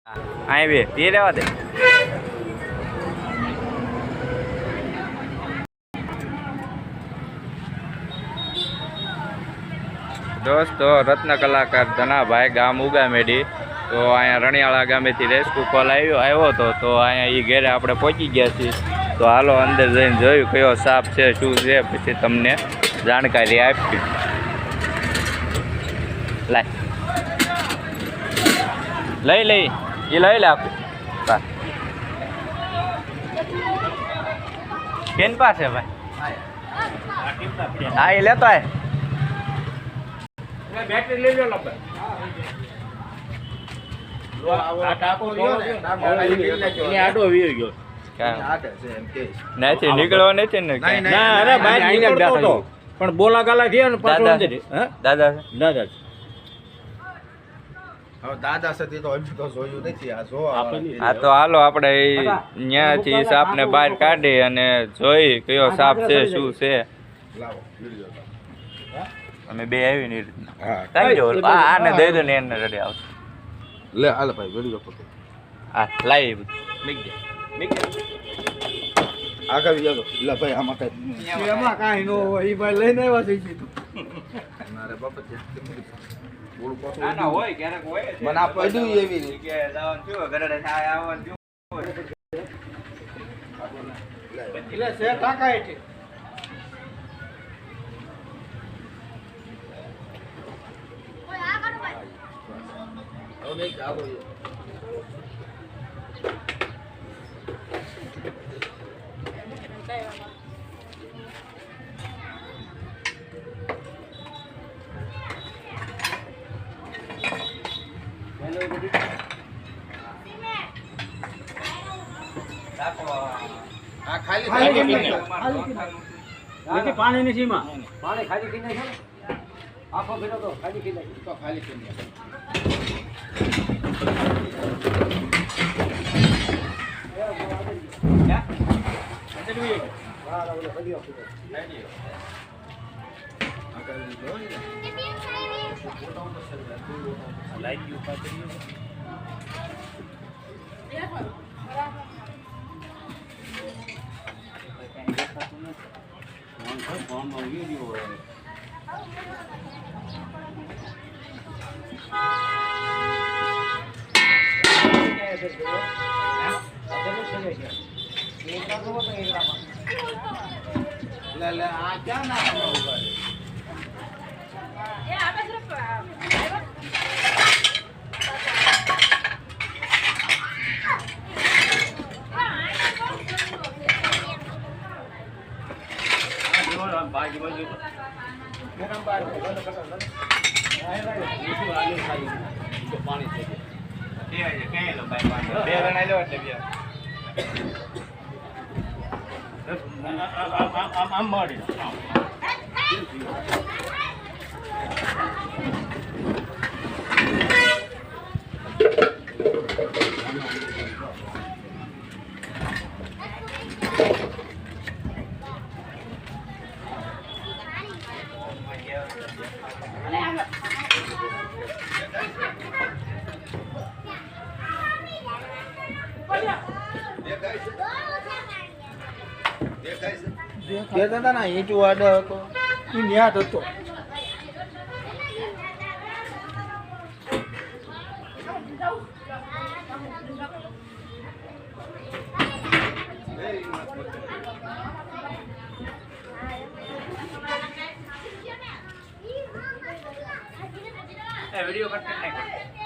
અહીં બે પી લેવા દે. દોસ્તો રત્ન કલાકાર ધનાભાઈ ગામ ઉગામેડી તો અહીંયા રણિયાળા ગામેથી રેસ્ક્યુ કોલ આવ્યો હતો તો અહીંયા એ ઘેરે આપણે પહોંચી ગયા છીએ. તો હાલો અંદર જઈને જોયું કયો સાપ છે શું છે પછી તમને જાણકારી આપી. લઈ એ લઈ લે આપું કેન પાસે ભાઈ હા એ લેતો આય બેટરી લઈ લો નથી નીકળવા નથી ને પણ બોલા ગાલા થયા ને દાદા દાદા સુધી તો જોયું નથી. આ તો હાલો આપણે ત્યાંથી સાપ ને બહાર કાઢી અને જોઈ કયો સાપ છે શું છે. અમે બે આવી ને આને દઈ દો ને એને રેડી આવશે. લે હાલ ભાઈ વિડિયો પકડ. હા લાઈ મીક દે આગળ જાજો. લે ભાઈ આમાં કઈ એમાં કાઈ નો હોય. ઈ ભાઈ લઈને આવ્યા છે સીધું. મારે બાપા બોલ પાછો ના હોય ક્યારેક હોય મને આ પડ્યું એવી રીતે કે જવાનું થયું ઘરે થાય આવવાનું થયું એટલે સે ટાકા છે. ઓય આ કાઢો ભાઈ હવે આવો પાણી ની સીમા પાણી ખાલી થઈ જાય આખો ભેટો તો ખાલી થઈ જાય તો ખાલી થઈ જાય. ના ઈંટુ આડો હતો ઈ ન્યાદ હતો. વિડીયો કટ કરી નાખ.